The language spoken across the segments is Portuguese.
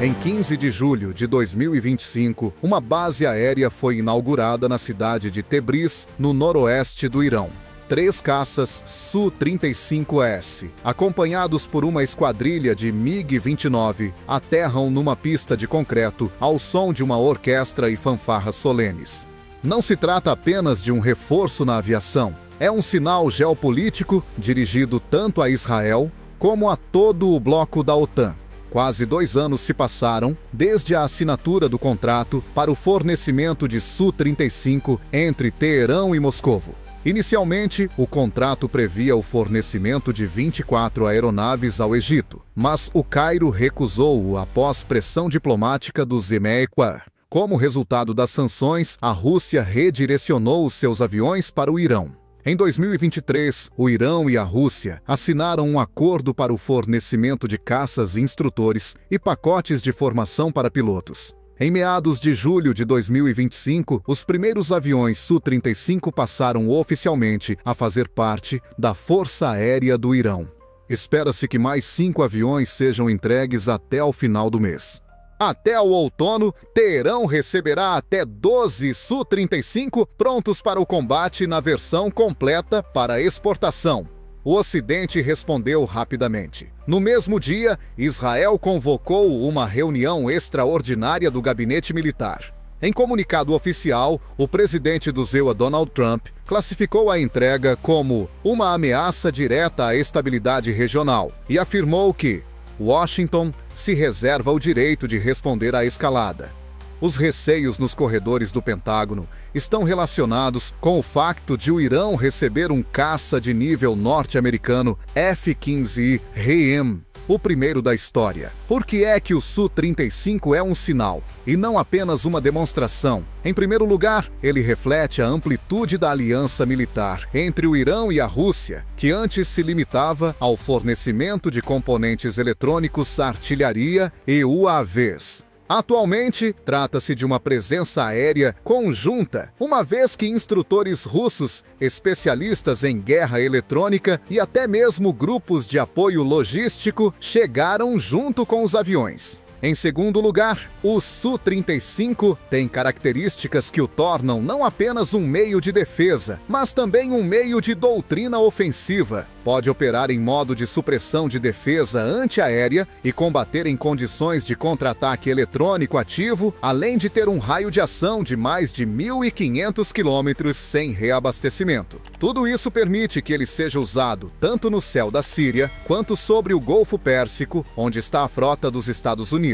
Em 15 de julho de 2025, uma base aérea foi inaugurada na cidade de Tebriz, no noroeste do Irão. 3 caças Su-35S, acompanhados por uma esquadrilha de MiG-29, aterram numa pista de concreto ao som de uma orquestra e fanfarras solenes. Não se trata apenas de um reforço na aviação, é um sinal geopolítico dirigido tanto a Israel como a todo o bloco da OTAN. Quase 2 anos se passaram desde a assinatura do contrato para o fornecimento de Su-35 entre Teherã e Moscovo. Inicialmente, o contrato previa o fornecimento de 24 aeronaves ao Egito, mas o Cairo recusou-o após pressão diplomática dos Emequar. Como resultado das sanções, a Rússia redirecionou os seus aviões para o Irão. Em 2023, o Irão e a Rússia assinaram um acordo para o fornecimento de caças instrutores e pacotes de formação para pilotos. Em meados de julho de 2025, os primeiros aviões Su-35 passaram oficialmente a fazer parte da Força Aérea do Irão. Espera-se que mais 5 aviões sejam entregues até ao final do mês. Até o outono, Teherã receberá até 12 Su-35 prontos para o combate na versão completa para exportação. O Ocidente respondeu rapidamente. No mesmo dia, Israel convocou uma reunião extraordinária do gabinete militar. Em comunicado oficial, o presidente do ZEUA, Donald Trump, classificou a entrega como uma ameaça direta à estabilidade regional e afirmou que Washington se reserva o direito de responder à escalada. Os receios nos corredores do Pentágono estão relacionados com o facto de o Irão receber um caça de nível norte-americano F-15I Reem, o primeiro da história. Por que é que o Su-35 é um sinal, e não apenas uma demonstração? Em primeiro lugar, ele reflete a amplitude da aliança militar entre o Irão e a Rússia, que antes se limitava ao fornecimento de componentes eletrônicos, artilharia e UAVs. Atualmente, trata-se de uma presença aérea conjunta, uma vez que instrutores russos, especialistas em guerra eletrônica e até mesmo grupos de apoio logístico chegaram junto com os aviões. Em segundo lugar, o Su-35 tem características que o tornam não apenas um meio de defesa, mas também um meio de doutrina ofensiva. Pode operar em modo de supressão de defesa antiaérea e combater em condições de contra-ataque eletrônico ativo, além de ter um raio de ação de mais de 1.500 quilômetros sem reabastecimento. Tudo isso permite que ele seja usado tanto no céu da Síria quanto sobre o Golfo Pérsico, onde está a frota dos Estados Unidos.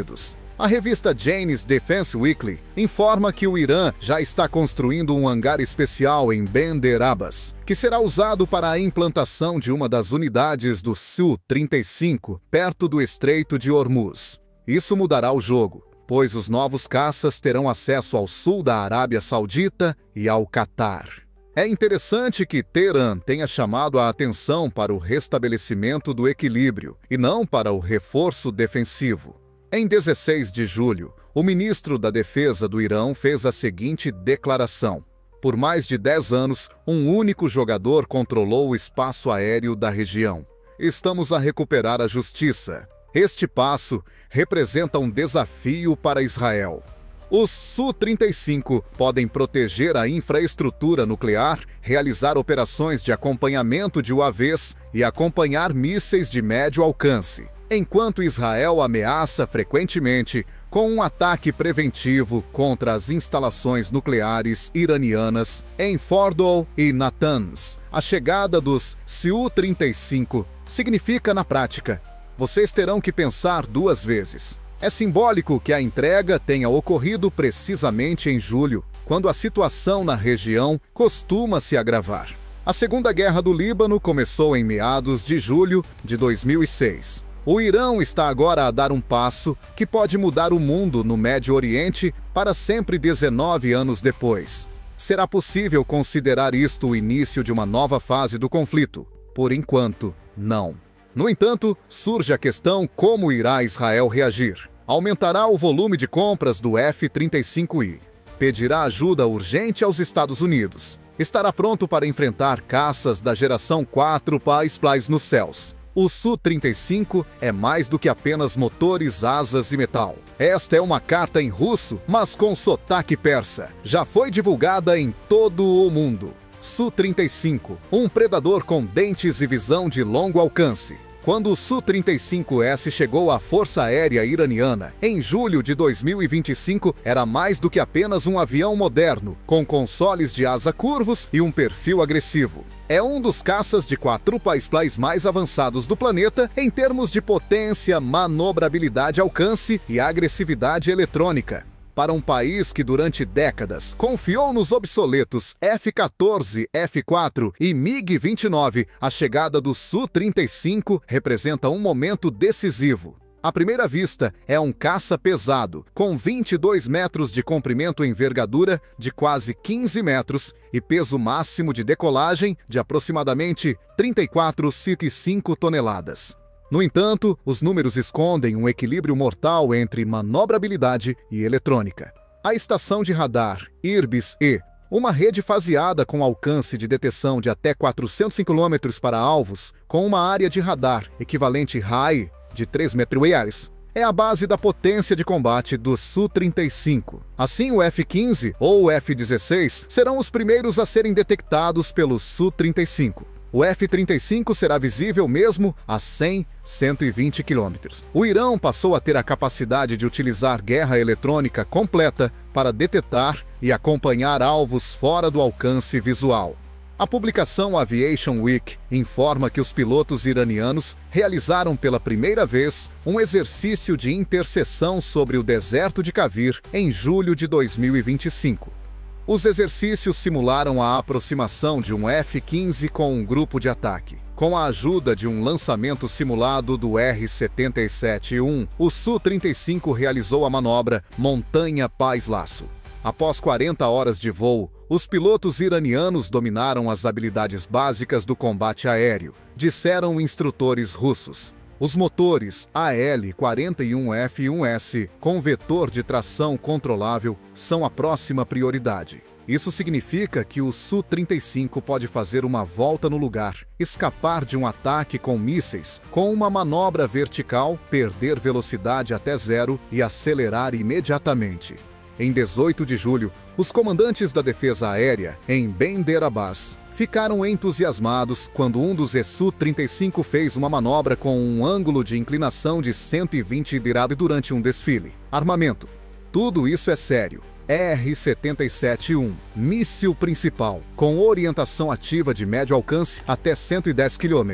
A revista Jane's Defense Weekly informa que o Irã já está construindo um hangar especial em Bandar Abbas, que será usado para a implantação de uma das unidades do Su-35 perto do Estreito de Hormuz. Isso mudará o jogo, pois os novos caças terão acesso ao sul da Arábia Saudita e ao Catar. É interessante que Teherã tenha chamado a atenção para o restabelecimento do equilíbrio e não para o reforço defensivo. Em 16 de julho, o ministro da Defesa do Irão fez a seguinte declaração: por mais de 10 anos, um único jogador controlou o espaço aéreo da região. Estamos a recuperar a justiça. Este passo representa um desafio para Israel. Os Su-35 podem proteger a infraestrutura nuclear, realizar operações de acompanhamento de UAVs e acompanhar mísseis de médio alcance, enquanto Israel ameaça frequentemente com um ataque preventivo contra as instalações nucleares iranianas em Fordow e Natanz. A chegada dos Su-35 significa, na prática, vocês terão que pensar 2 vezes. É simbólico que a entrega tenha ocorrido precisamente em julho, quando a situação na região costuma se agravar. A Segunda Guerra do Líbano começou em meados de julho de 2006. O Irão está agora a dar um passo que pode mudar o mundo no Médio Oriente para sempre 19 anos depois. Será possível considerar isto o início de uma nova fase do conflito? Por enquanto, não. No entanto, surge a questão: como irá Israel reagir? Aumentará o volume de compras do F-35I. Pedirá ajuda urgente aos Estados Unidos. Estará pronto para enfrentar caças da geração 4 Paz nos céus. O Su-35 é mais do que apenas motores, asas e metal. Esta é uma carta em russo, mas com sotaque persa. Já foi divulgada em todo o mundo. Su-35, um predador com dentes e visão de longo alcance. Quando o Su-35S chegou à Força Aérea Iraniana, em julho de 2025, era mais do que apenas um avião moderno, com consoles de asa curvos e um perfil agressivo. É um dos caças de quadruplas mais avançados do planeta em termos de potência, manobrabilidade, alcance e agressividade eletrônica. Para um país que durante décadas confiou nos obsoletos F-14, F-4 e MiG-29, a chegada do Su-35 representa um momento decisivo. À primeira vista, é um caça pesado, com 22 metros de comprimento e envergadura de quase 15 metros e peso máximo de decolagem de aproximadamente 34,5 toneladas. No entanto, os números escondem um equilíbrio mortal entre manobrabilidade e eletrônica. A estação de radar IRBIS-E, uma rede faseada com alcance de detecção de até 400 km para alvos, com uma área de radar equivalente RAI de 3 metros, é a base da potência de combate do Su-35. Assim, o F-15 ou o F-16 serão os primeiros a serem detectados pelo Su-35. O F-35 será visível mesmo a 100, 120 km. O Irão passou a ter a capacidade de utilizar guerra eletrônica completa para detectar e acompanhar alvos fora do alcance visual. A publicação Aviation Week informa que os pilotos iranianos realizaram pela primeira vez um exercício de interseção sobre o deserto de Kavir em julho de 2025. Os exercícios simularam a aproximação de um F-15 com um grupo de ataque. Com a ajuda de um lançamento simulado do R-77-1, o Su-35 realizou a manobra Montanha Paz Laço. Após 40 horas de voo, os pilotos iranianos dominaram as habilidades básicas do combate aéreo, disseram instrutores russos. Os motores AL-41F1S com vetor de tração controlável são a próxima prioridade. Isso significa que o Su-35 pode fazer uma volta no lugar, escapar de um ataque com mísseis, com uma manobra vertical, perder velocidade até zero e acelerar imediatamente. Em 18 de julho, os comandantes da defesa aérea, em Bandar Abbas, ficaram entusiasmados quando um dos Su-35 fez uma manobra com um ângulo de inclinação de 120 graus durante um desfile. Armamento. Tudo isso é sério. R-77-1, míssil principal, com orientação ativa de médio alcance até 110 km.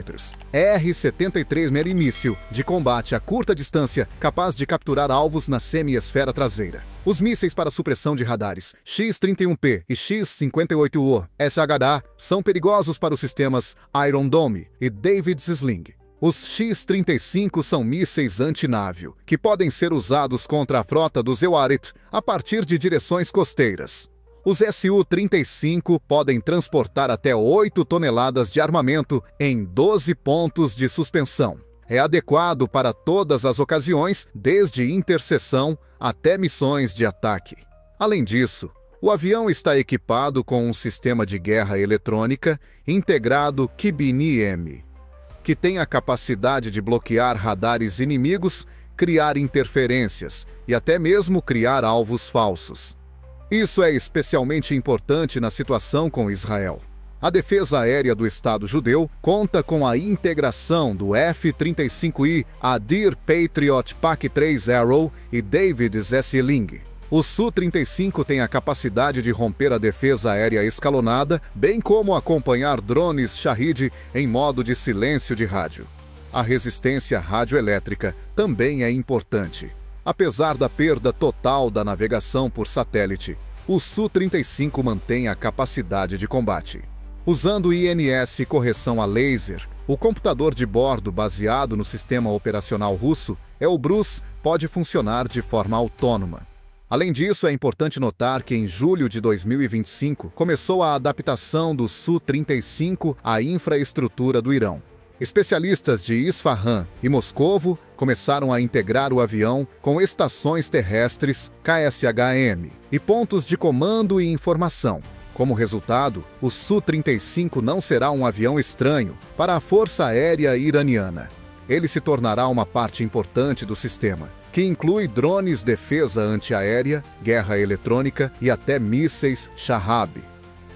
R-73 míssil, de combate a curta distância, capaz de capturar alvos na semi-esfera traseira. Os mísseis para supressão de radares X-31P e X-58O SHA são perigosos para os sistemas Iron Dome e David's Sling. Os X-35 são mísseis antinávio, que podem ser usados contra a frota dos Ewarit a partir de direções costeiras. Os Su-35 podem transportar até 8 toneladas de armamento em 12 pontos de suspensão. É adequado para todas as ocasiões, desde interseção até missões de ataque. Além disso, o avião está equipado com um sistema de guerra eletrônica integrado Kibini-M, que tem a capacidade de bloquear radares inimigos, criar interferências e até mesmo criar alvos falsos. Isso é especialmente importante na situação com Israel. A defesa aérea do Estado judeu conta com a integração do F-35I Adir Patriot PAC-3 Arrow e David's Sling. O Su-35 tem a capacidade de romper a defesa aérea escalonada, bem como acompanhar drones Shahid em modo de silêncio de rádio. A resistência radioelétrica também é importante. Apesar da perda total da navegação por satélite, o Su-35 mantém a capacidade de combate. Usando INS correção a laser, o computador de bordo baseado no sistema operacional russo, Elbrus, pode funcionar de forma autônoma. Além disso, é importante notar que em julho de 2025 começou a adaptação do Su-35 à infraestrutura do Irão. Especialistas de Isfahan e Moscovo começaram a integrar o avião com estações terrestres KSHM e pontos de comando e informação, Como resultado, o Su-35 não será um avião estranho para a Força Aérea Iraniana. Ele se tornará uma parte importante do sistema, que inclui drones, defesa antiaérea, guerra eletrônica e até mísseis Shahab.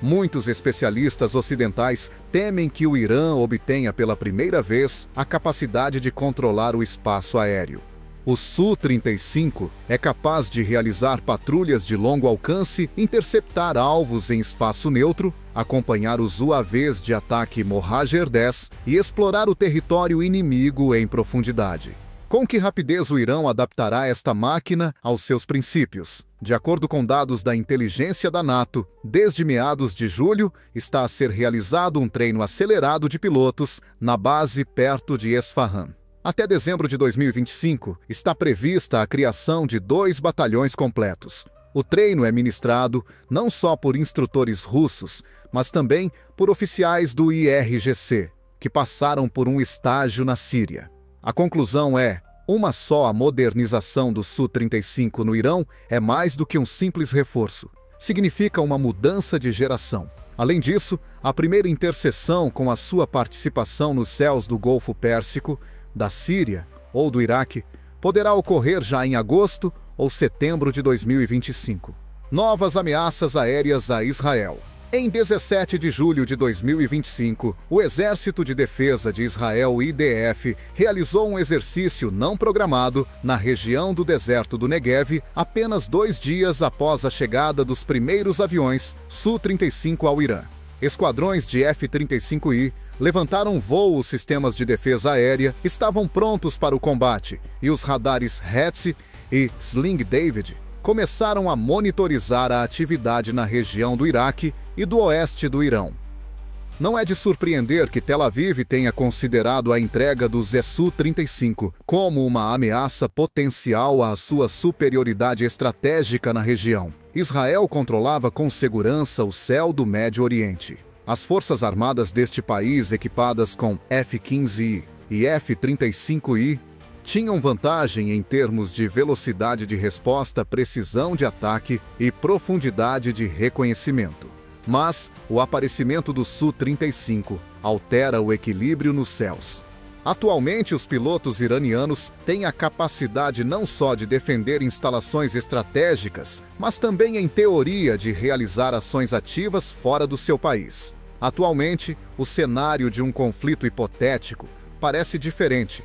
Muitos especialistas ocidentais temem que o Irã obtenha pela primeira vez a capacidade de controlar o espaço aéreo. O Su-35 é capaz de realizar patrulhas de longo alcance, interceptar alvos em espaço neutro, acompanhar os UAVs de ataque Mohajer-10 e explorar o território inimigo em profundidade. Com que rapidez o Irã adaptará esta máquina aos seus princípios? De acordo com dados da inteligência da NATO, desde meados de julho está a ser realizado um treino acelerado de pilotos na base perto de Esfahan. Até dezembro de 2025, está prevista a criação de 2 batalhões completos. O treino é ministrado não só por instrutores russos, mas também por oficiais do IRGC, que passaram por um estágio na Síria. A conclusão é: uma só a modernização do Su-35 no Irão é mais do que um simples reforço. Significa uma mudança de geração. Além disso, a primeira interseção com a sua participação nos céus do Golfo Pérsico, da Síria ou do Iraque, poderá ocorrer já em agosto ou setembro de 2025. Novas ameaças aéreas a Israel. Em 17 de julho de 2025, o Exército de Defesa de Israel, IDF, realizou um exercício não programado na região do deserto do Negev, apenas 2 dias após a chegada dos primeiros aviões Su-35 ao Irã. Esquadrões de F-35I levantaram voo, os sistemas de defesa aérea estavam prontos para o combate e os radares Hatch e Sling David começaram a monitorizar a atividade na região do Iraque e do oeste do Irão. Não é de surpreender que Tel Aviv tenha considerado a entrega dos Su-35 como uma ameaça potencial à sua superioridade estratégica na região. Israel controlava com segurança o céu do Médio Oriente. As forças armadas deste país, equipadas com F-15I e F-35I, tinham vantagem em termos de velocidade de resposta, precisão de ataque e profundidade de reconhecimento. Mas o aparecimento do Su-35 altera o equilíbrio nos céus. Atualmente, os pilotos iranianos têm a capacidade não só de defender instalações estratégicas, mas também, em teoria, de realizar ações ativas fora do seu país. Atualmente, o cenário de um conflito hipotético parece diferente.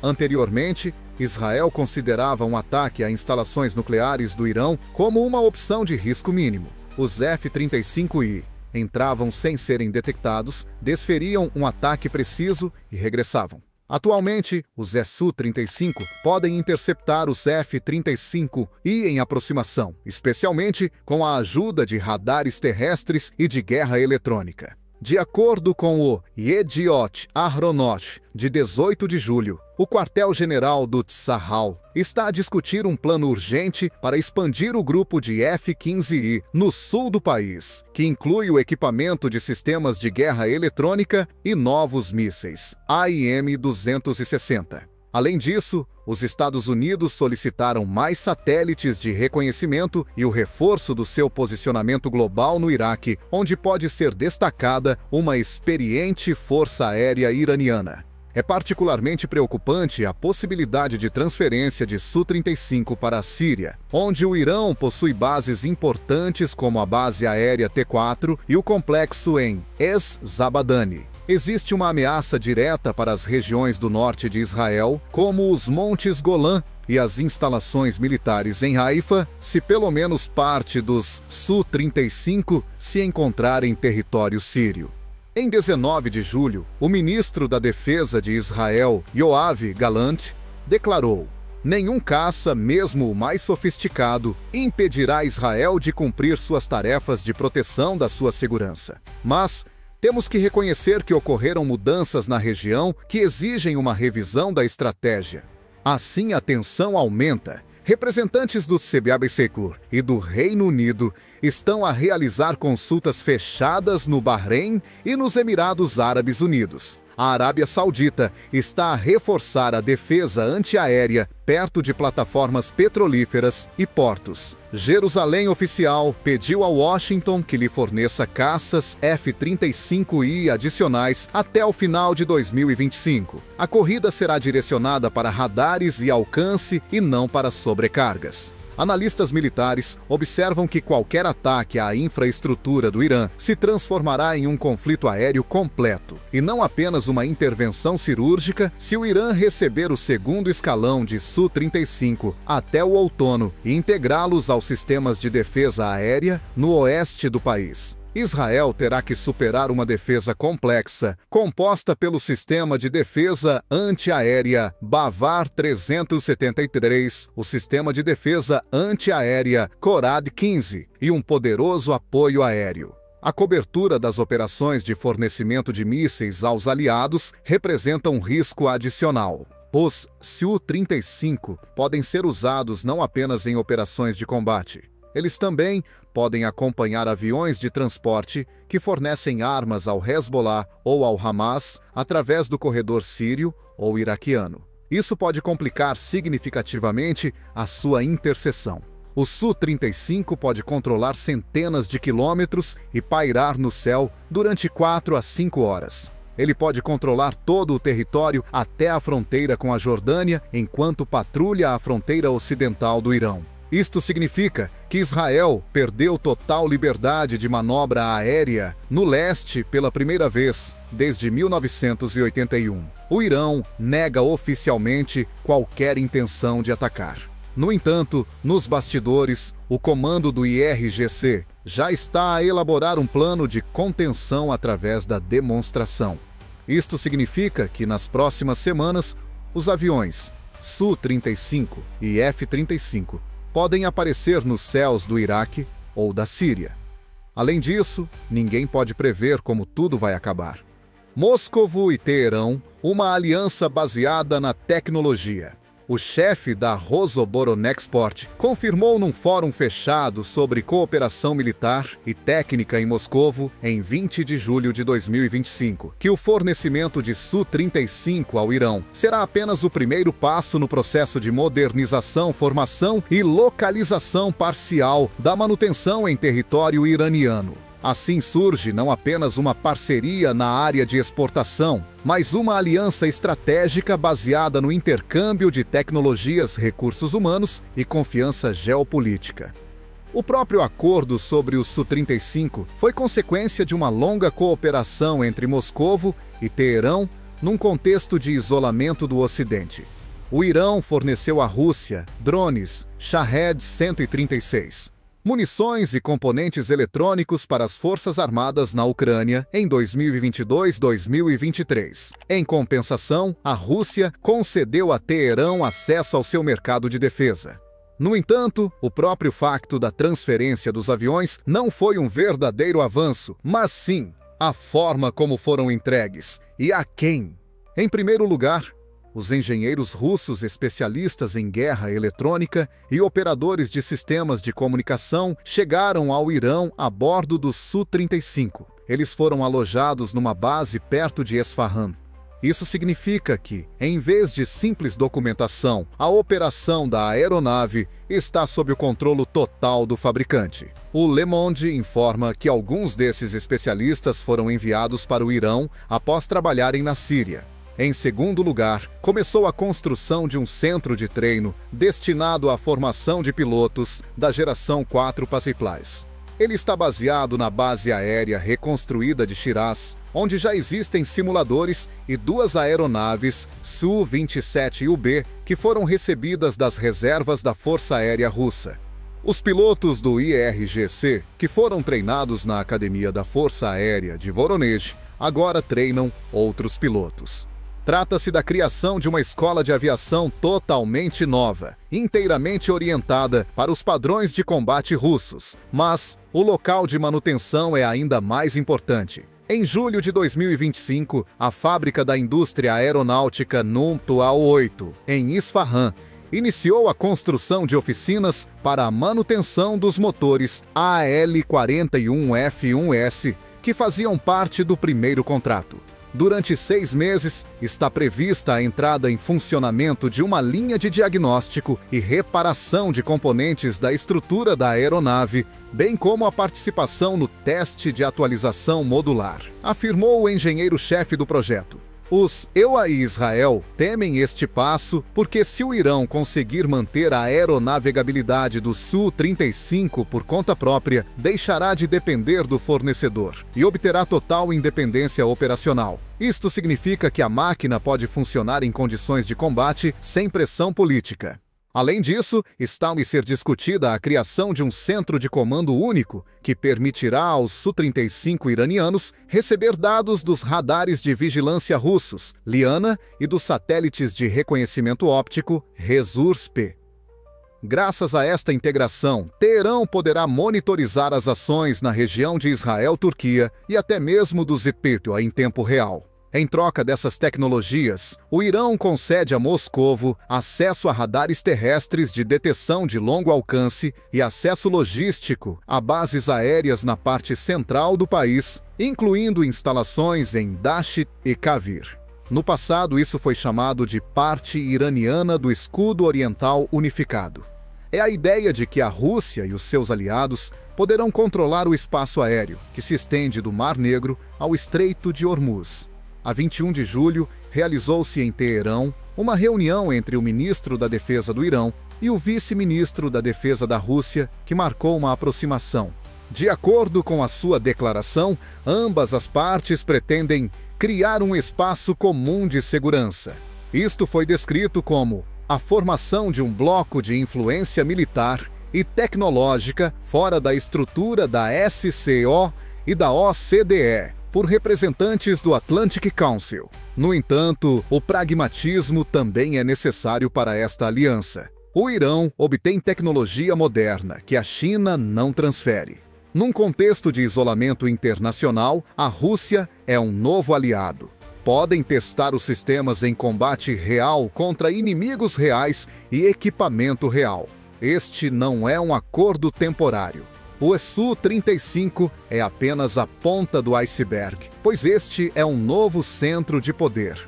Anteriormente, Israel considerava um ataque a instalações nucleares do Irã como uma opção de risco mínimo. Os F-35I entravam sem serem detectados, desferiam um ataque preciso e regressavam. Atualmente, os Su-35 podem interceptar os F-35I em aproximação, especialmente com a ajuda de radares terrestres e de guerra eletrônica. De acordo com o Yediot Ahronot, de 18 de julho, o quartel-general do Tzahal está a discutir um plano urgente para expandir o grupo de F-15I no sul do país, que inclui o equipamento de sistemas de guerra eletrônica e novos mísseis AIM-260. Além disso, os Estados Unidos solicitaram mais satélites de reconhecimento e o reforço do seu posicionamento global no Iraque, onde pode ser destacada uma experiente força aérea iraniana. É particularmente preocupante a possibilidade de transferência de Su-35 para a Síria, onde o Irã possui bases importantes como a base aérea T-4 e o complexo em Es-Zabadani. Existe uma ameaça direta para as regiões do norte de Israel, como os Montes Golã e as instalações militares em Haifa, se pelo menos parte dos Su-35 se encontrar em território sírio. Em 19 de julho, o ministro da Defesa de Israel, Yoav Gallant, declarou: nenhum caça, mesmo o mais sofisticado, impedirá Israel de cumprir suas tarefas de proteção da sua segurança. Mas temos que reconhecer que ocorreram mudanças na região que exigem uma revisão da estratégia. Assim, a tensão aumenta. Representantes do CBAB-Secur e do Reino Unido estão a realizar consultas fechadas no Bahrein e nos Emirados Árabes Unidos. A Arábia Saudita está a reforçar a defesa antiaérea perto de plataformas petrolíferas e portos. Jerusalém Oficial pediu a Washington que lhe forneça caças F-35I adicionais até o final de 2025. A corrida será direcionada para radares e alcance e não para sobrecargas. Analistas militares observam que qualquer ataque à infraestrutura do Irã se transformará em um conflito aéreo completo, e não apenas uma intervenção cirúrgica se o Irã receber o segundo escalão de Su-35 até o outono e integrá-los aos sistemas de defesa aérea no oeste do país. Israel terá que superar uma defesa complexa, composta pelo sistema de defesa antiaérea Bavar 373, o sistema de defesa antiaérea Korad 15 e um poderoso apoio aéreo. A cobertura das operações de fornecimento de mísseis aos aliados representa um risco adicional. Os Su-35 podem ser usados não apenas em operações de combate. Eles também podem acompanhar aviões de transporte que fornecem armas ao Hezbollah ou ao Hamas através do corredor sírio ou iraquiano. Isso pode complicar significativamente a sua interseção. O Su-35 pode controlar centenas de quilômetros e pairar no céu durante 4 a 5 horas. Ele pode controlar todo o território até a fronteira com a Jordânia enquanto patrulha a fronteira ocidental do Irão. Isto significa que Israel perdeu total liberdade de manobra aérea no leste pela primeira vez desde 1981. O Irão nega oficialmente qualquer intenção de atacar. No entanto, nos bastidores, o comando do IRGC já está a elaborar um plano de contenção através da demonstração. Isto significa que nas próximas semanas, os aviões Su-35 e F-35 podem aparecer nos céus do Iraque ou da Síria. Além disso, ninguém pode prever como tudo vai acabar. Moscovo e Teherão, uma aliança baseada na tecnologia. O chefe da Rosoboronexport confirmou num fórum fechado sobre cooperação militar e técnica em Moscovo em 20 de julho de 2025 que o fornecimento de Su-35 ao Irão será apenas o primeiro passo no processo de modernização, formação e localização parcial da manutenção em território iraniano. Assim surge não apenas uma parceria na área de exportação, mas uma aliança estratégica baseada no intercâmbio de tecnologias, recursos humanos e confiança geopolítica. O próprio acordo sobre o Su-35 foi consequência de uma longa cooperação entre Moscovo e Teherão num contexto de isolamento do Ocidente. O Irão forneceu à Rússia drones Shahed 136. Munições e componentes eletrônicos para as Forças Armadas na Ucrânia em 2022-2023. Em compensação, a Rússia concedeu a Teherão acesso ao seu mercado de defesa. No entanto, o próprio facto da transferência dos aviões não foi um verdadeiro avanço, mas sim a forma como foram entregues e a quem. Em primeiro lugar, os engenheiros russos especialistas em guerra eletrônica e operadores de sistemas de comunicação chegaram ao Irão a bordo do Su-35. Eles foram alojados numa base perto de Esfahan. Isso significa que, em vez de simples documentação, a operação da aeronave está sob o controle total do fabricante. O Le Monde informa que alguns desses especialistas foram enviados para o Irão após trabalharem na Síria. Em segundo lugar, começou a construção de um centro de treino destinado à formação de pilotos da geração 4 Pacifies. Ele está baseado na base aérea reconstruída de Shiraz, onde já existem simuladores e 2 aeronaves Su-27UB que foram recebidas das reservas da Força Aérea Russa. Os pilotos do IRGC, que foram treinados na Academia da Força Aérea de Voronezh, agora treinam outros pilotos. Trata-se da criação de uma escola de aviação totalmente nova, inteiramente orientada para os padrões de combate russos, mas o local de manutenção é ainda mais importante. Em julho de 2025, a fábrica da indústria aeronáutica Numtual 8, em Isfahan, iniciou a construção de oficinas para a manutenção dos motores AL-41F1S, que faziam parte do primeiro contrato. Durante 6 meses, está prevista a entrada em funcionamento de uma linha de diagnóstico e reparação de componentes da estrutura da aeronave, bem como a participação no teste de atualização modular, afirmou o engenheiro-chefe do projeto. Os EUA e Israel temem este passo porque, se o Irão conseguir manter a aeronavegabilidade do Su-35 por conta própria, deixará de depender do fornecedor e obterá total independência operacional. Isto significa que a máquina pode funcionar em condições de combate sem pressão política. Além disso, está a ser discutida a criação de um centro de comando único que permitirá aos Su-35 iranianos receber dados dos radares de vigilância russos, Liana, e dos satélites de reconhecimento óptico, Resurs-P. Graças a esta integração, Teherão poderá monitorizar as ações na região de Israel-Turquia e até mesmo do ZPIRTO em tempo real. Em troca dessas tecnologias, o Irão concede a Moscovo acesso a radares terrestres de detecção de longo alcance e acesso logístico a bases aéreas na parte central do país, incluindo instalações em Dashit e Kavir. No passado, isso foi chamado de parte iraniana do escudo oriental unificado. É a ideia de que a Rússia e os seus aliados poderão controlar o espaço aéreo, que se estende do Mar Negro ao Estreito de Hormuz. A 21 de julho, realizou-se em Teherão uma reunião entre o ministro da Defesa do Irão e o vice-ministro da Defesa da Rússia, que marcou uma aproximação. De acordo com a sua declaração, ambas as partes pretendem criar um espaço comum de segurança. Isto foi descrito como a formação de um bloco de influência militar e tecnológica fora da estrutura da SCO e da OCDE, por representantes do Atlantic Council. No entanto, o pragmatismo também é necessário para esta aliança. O Irão obtém tecnologia moderna que a China não transfere. Num contexto de isolamento internacional, a Rússia é um novo aliado. Podem testar os sistemas em combate real contra inimigos reais e equipamento real. Este não é um acordo temporário. O Su-35 é apenas a ponta do iceberg, pois este é um novo centro de poder.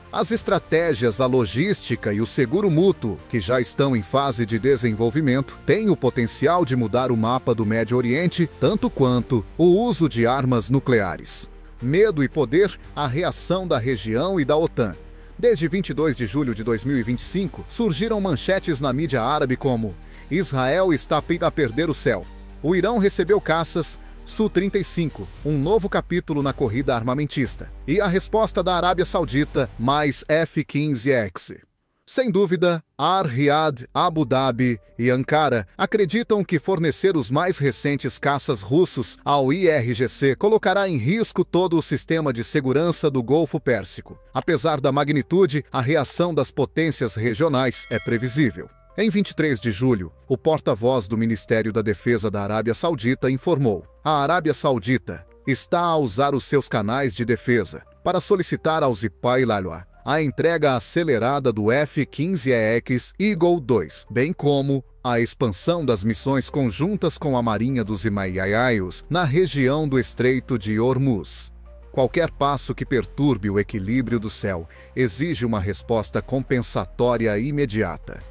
As estratégias, a logística e o seguro mútuo, que já estão em fase de desenvolvimento, têm o potencial de mudar o mapa do Médio Oriente, tanto quanto o uso de armas nucleares. Medo e poder, a reação da região e da OTAN. Desde 22 de julho de 2025, surgiram manchetes na mídia árabe como Israel está a perder o céu. O Irão recebeu caças Su-35, um novo capítulo na corrida armamentista. E a resposta da Arábia Saudita, mais F-15X. Sem dúvida, Ar-Riyadh, Abu Dhabi e Ankara acreditam que fornecer os mais recentes caças russos ao IRGC colocará em risco todo o sistema de segurança do Golfo Pérsico. Apesar da magnitude, a reação das potências regionais é previsível. Em 23 de julho, o porta-voz do Ministério da Defesa da Arábia Saudita informou: a Arábia Saudita está a usar os seus canais de defesa para solicitar ao Zipailala a entrega acelerada do F-15EX Eagle 2, bem como a expansão das missões conjuntas com a Marinha dos Himalaias na região do Estreito de Hormuz. Qualquer passo que perturbe o equilíbrio do céu exige uma resposta compensatória imediata.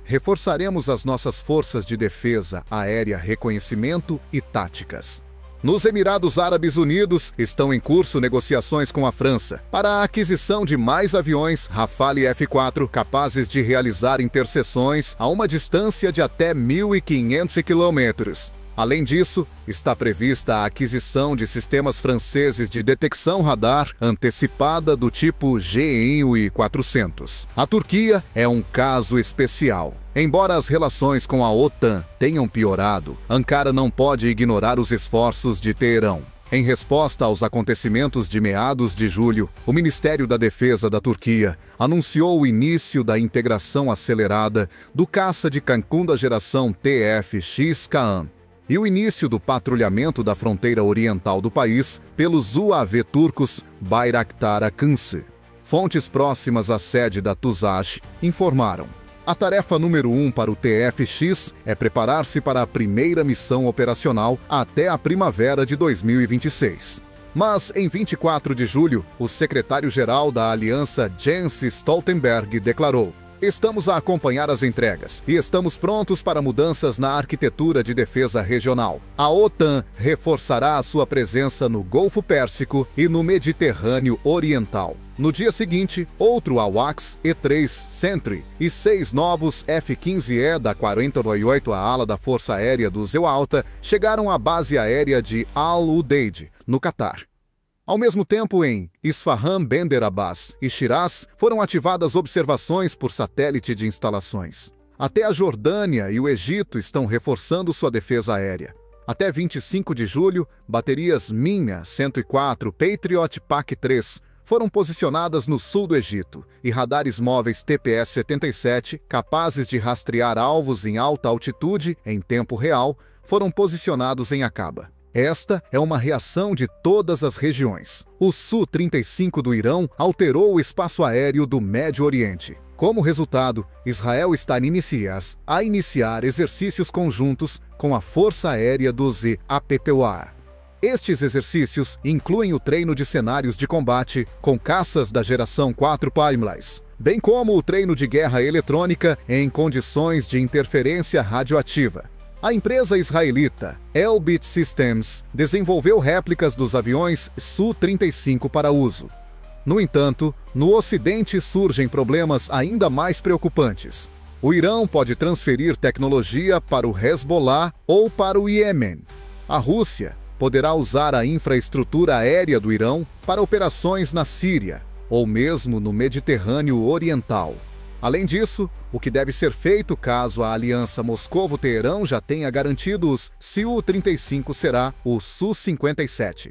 Reforçaremos as nossas forças de defesa aérea, reconhecimento e táticas. Nos Emirados Árabes Unidos, estão em curso negociações com a França para a aquisição de mais aviões Rafale F-4 capazes de realizar interseções a uma distância de até 1.500 quilômetros. Além disso, está prevista a aquisição de sistemas franceses de detecção radar antecipada do tipo GEI-400. A Turquia é um caso especial. Embora as relações com a OTAN tenham piorado, Ankara não pode ignorar os esforços de Teherão. Em resposta aos acontecimentos de meados de julho, o Ministério da Defesa da Turquia anunciou o início da integração acelerada do caça de Cancún da geração TF-X Kaan e o início do patrulhamento da fronteira oriental do país pelos UAV turcos Bayraktar Akıncı. Fontes próximas à sede da TUSAŞ informaram: a tarefa número 1 para o TF-X é preparar-se para a primeira missão operacional até a primavera de 2026. Mas, em 24 de julho, o secretário-geral da aliança Jens Stoltenberg declarou: "Estamos a acompanhar as entregas e estamos prontos para mudanças na arquitetura de defesa regional. A OTAN reforçará a sua presença no Golfo Pérsico e no Mediterrâneo Oriental." No dia seguinte, outro AWACS E-3 Sentry e 6 novos F-15E da 48ª Ala da Força Aérea do Zeualta chegaram à base aérea de Al-Udeid, no Catar. Ao mesmo tempo, em Isfahan, Bandar Abbas e Shiraz, foram ativadas observações por satélite de instalações. Até a Jordânia e o Egito estão reforçando sua defesa aérea. Até 25 de julho, baterias Minha 104 Patriot PAC-3 foram posicionadas no sul do Egito e radares móveis TPS-77, capazes de rastrear alvos em alta altitude em tempo real, foram posicionados em Aqaba. Esta é uma reação de todas as regiões. O Su-35 do Irão alterou o espaço aéreo do Médio Oriente. Como resultado, Israel está a iniciar exercícios conjuntos com a Força Aérea dos APTOA. Estes exercícios incluem o treino de cenários de combate com caças da geração 4 Pymlays, bem como o treino de guerra eletrônica em condições de interferência radioativa. A empresa israelita Elbit Systems desenvolveu réplicas dos aviões Su-35 para uso. No entanto, no Ocidente surgem problemas ainda mais preocupantes. O Irã pode transferir tecnologia para o Hezbollah ou para o Iêmen. A Rússia poderá usar a infraestrutura aérea do Irã para operações na Síria, ou mesmo no Mediterrâneo Oriental. Além disso, o que deve ser feito caso a aliança Moscovo-Teherã já tenha garantido os Su-35 será o Su-57.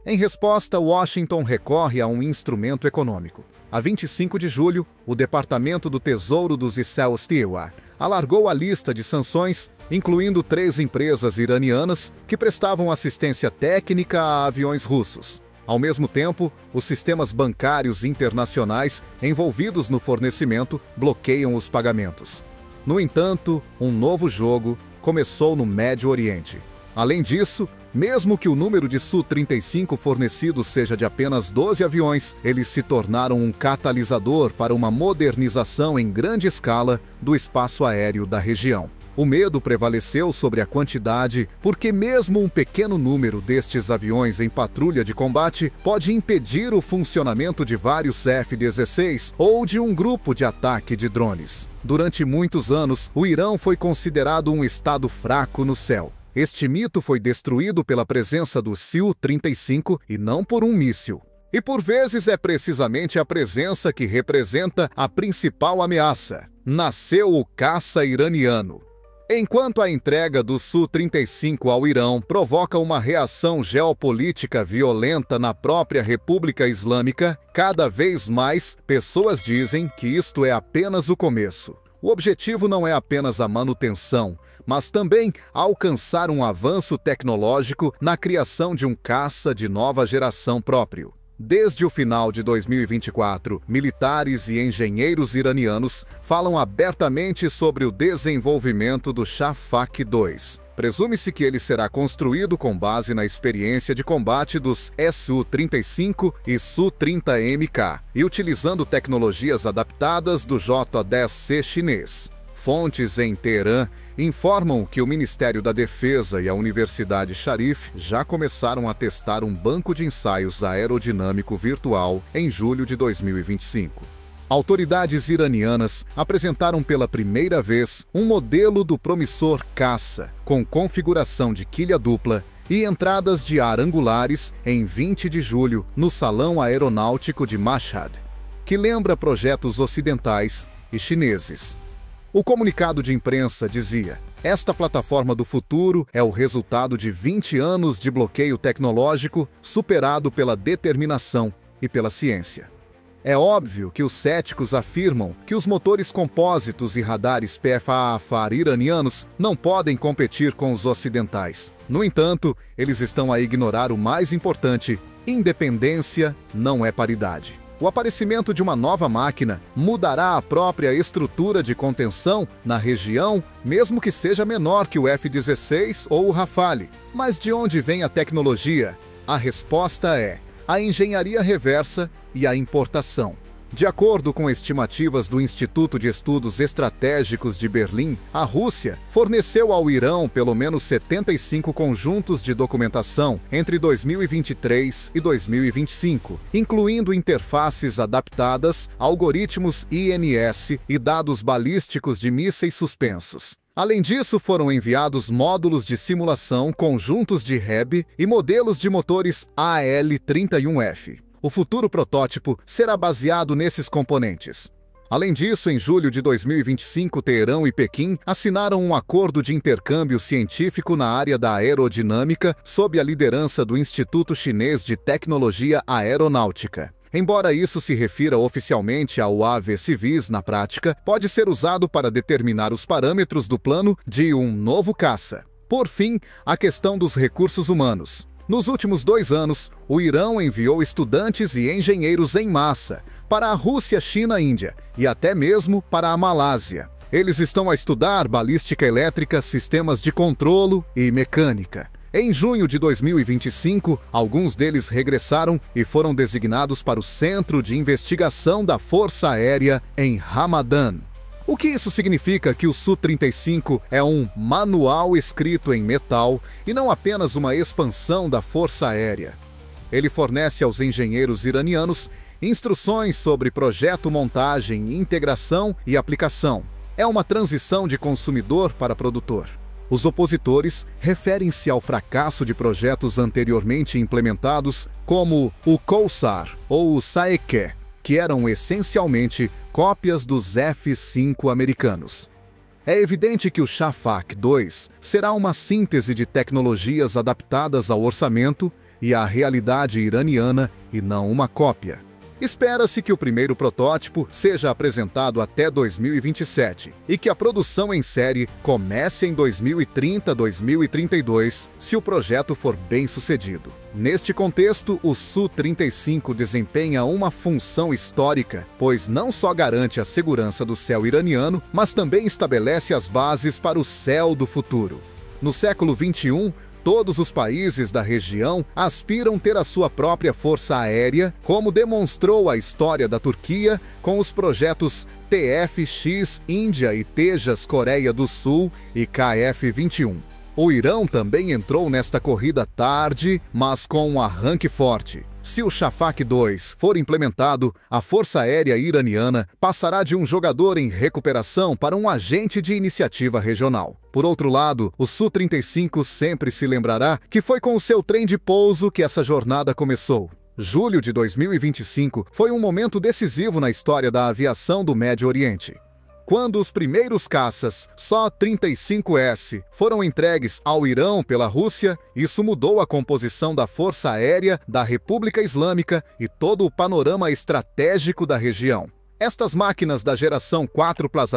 Em resposta, Washington recorre a um instrumento econômico. A 25 de julho, o Departamento do Tesouro dos Israel Steel alargou a lista de sanções, incluindo 3 empresas iranianas que prestavam assistência técnica a aviões russos. Ao mesmo tempo, os sistemas bancários internacionais envolvidos no fornecimento bloqueiam os pagamentos. No entanto, um novo jogo começou no Médio Oriente. Além disso, mesmo que o número de Su-35 fornecidos seja de apenas 12 aviões, eles se tornaram um catalisador para uma modernização em grande escala do espaço aéreo da região. O medo prevaleceu sobre a quantidade, porque mesmo um pequeno número destes aviões em patrulha de combate pode impedir o funcionamento de vários F-16 ou de um grupo de ataque de drones. Durante muitos anos, o Irã foi considerado um estado fraco no céu. Este mito foi destruído pela presença do Su-35 e não por um míssil. E por vezes é precisamente a presença que representa a principal ameaça. Nasceu o caça iraniano. Enquanto a entrega do Su-35 ao Irã provoca uma reação geopolítica violenta na própria República Islâmica, cada vez mais pessoas dizem que isto é apenas o começo. O objetivo não é apenas a manutenção, mas também alcançar um avanço tecnológico na criação de um caça de nova geração próprio. Desde o final de 2024, militares e engenheiros iranianos falam abertamente sobre o desenvolvimento do Shafaq-2. Presume-se que ele será construído com base na experiência de combate dos Su-35 e Su-30MK e utilizando tecnologias adaptadas do J-10C chinês. Fontes em Teherã informam que o Ministério da Defesa e a Universidade Sharif já começaram a testar um banco de ensaios aerodinâmico virtual em julho de 2025. Autoridades iranianas apresentaram pela primeira vez um modelo do promissor caça, com configuração de quilha dupla e entradas de ar angulares em 20 de julho no Salão Aeronáutico de Mashhad, que lembra projetos ocidentais e chineses. O comunicado de imprensa dizia: esta plataforma do futuro é o resultado de 20 anos de bloqueio tecnológico superado pela determinação e pela ciência. É óbvio que os céticos afirmam que os motores compósitos e radares PFA-AFAR iranianos não podem competir com os ocidentais. No entanto, eles estão a ignorar o mais importante: independência não é paridade. O aparecimento de uma nova máquina mudará a própria estrutura de contenção na região, mesmo que seja menor que o F-16 ou o Rafale. Mas de onde vem a tecnologia? A resposta é a engenharia reversa e a importação. De acordo com estimativas do Instituto de Estudos Estratégicos de Berlim, a Rússia forneceu ao Irão pelo menos 75 conjuntos de documentação entre 2023 e 2025, incluindo interfaces adaptadas, algoritmos INS e dados balísticos de mísseis suspensos. Além disso, foram enviados módulos de simulação, conjuntos de REB e modelos de motores AL-31F. O futuro protótipo será baseado nesses componentes. Além disso, em julho de 2025, Teherão e Pequim assinaram um acordo de intercâmbio científico na área da aerodinâmica sob a liderança do Instituto Chinês de Tecnologia Aeronáutica. Embora isso se refira oficialmente ao UAV civis, na prática, pode ser usado para determinar os parâmetros do plano de um novo caça. Por fim, a questão dos recursos humanos. Nos últimos 2 anos, o Irão enviou estudantes e engenheiros em massa para a Rússia, China, Índia e até mesmo para a Malásia. Eles estão a estudar balística elétrica, sistemas de controlo e mecânica. Em junho de 2025, alguns deles regressaram e foram designados para o Centro de Investigação da Força Aérea em Hamadan. O que isso significa? Que o Su-35 é um manual escrito em metal e não apenas uma expansão da Força Aérea. Ele fornece aos engenheiros iranianos instruções sobre projeto, montagem, integração e aplicação. É uma transição de consumidor para produtor. Os opositores referem-se ao fracasso de projetos anteriormente implementados, como o Kousar ou o Saekheh, que eram essencialmente cópias dos F-5 americanos. É evidente que o Shafaq 2 será uma síntese de tecnologias adaptadas ao orçamento e à realidade iraniana e não uma cópia. Espera-se que o primeiro protótipo seja apresentado até 2027 e que a produção em série comece em 2030-2032, se o projeto for bem sucedido. Neste contexto, o Su-35 desempenha uma função histórica, pois não só garante a segurança do céu iraniano, mas também estabelece as bases para o céu do futuro. No século XXI, todos os países da região aspiram ter a sua própria força aérea, como demonstrou a história da Turquia com os projetos TF-X Índia e Tejas Coreia do Sul e KF-21. O Irão também entrou nesta corrida tarde, mas com um arranque forte. Se o Shafaq 2 for implementado, a Força Aérea Iraniana passará de um jogador em recuperação para um agente de iniciativa regional. Por outro lado, o Su-35 sempre se lembrará que foi com o seu trem de pouso que essa jornada começou. Julho de 2025 foi um momento decisivo na história da aviação do Médio Oriente. Quando os primeiros caças Su-35S foram entregues ao Irão pela Rússia, isso mudou a composição da Força Aérea da República Islâmica e todo o panorama estratégico da região. Estas máquinas da geração 4 Plus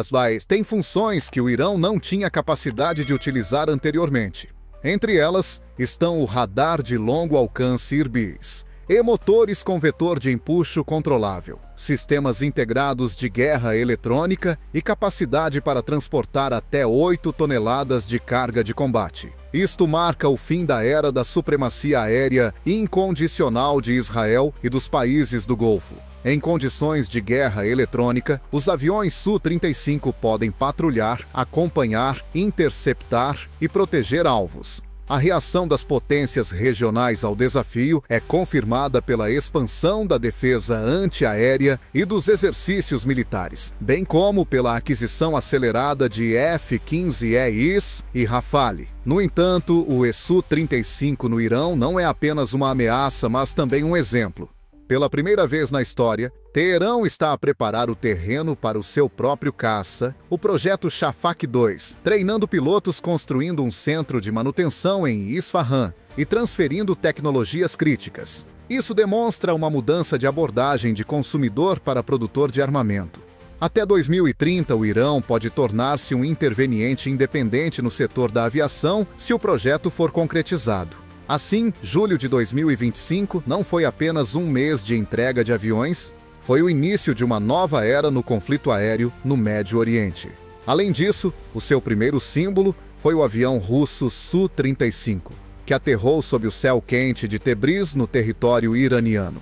têm funções que o Irão não tinha capacidade de utilizar anteriormente. Entre elas estão o radar de longo alcance IRBIS e motores com vetor de empuxo controlável, sistemas integrados de guerra eletrônica e capacidade para transportar até 8 toneladas de carga de combate. Isto marca o fim da era da supremacia aérea incondicional de Israel e dos países do Golfo. Em condições de guerra eletrônica, os aviões Su-35 podem patrulhar, acompanhar, interceptar e proteger alvos. A reação das potências regionais ao desafio é confirmada pela expansão da defesa antiaérea e dos exercícios militares, bem como pela aquisição acelerada de F-15Es e Rafale. No entanto, o Su-35 no Irão não é apenas uma ameaça, mas também um exemplo. Pela primeira vez na história, Teherão está a preparar o terreno para o seu próprio caça, o projeto Shafaq 2, treinando pilotos, construindo um centro de manutenção em Isfahan e transferindo tecnologias críticas. Isso demonstra uma mudança de abordagem de consumidor para produtor de armamento. Até 2030, o Irão pode tornar-se um interveniente independente no setor da aviação se o projeto for concretizado. Assim, julho de 2025 não foi apenas um mês de entrega de aviões, foi o início de uma nova era no conflito aéreo no Médio Oriente. Além disso, o seu primeiro símbolo foi o avião russo Su-35. que aterrou sob o céu quente de Tebriz, no território iraniano.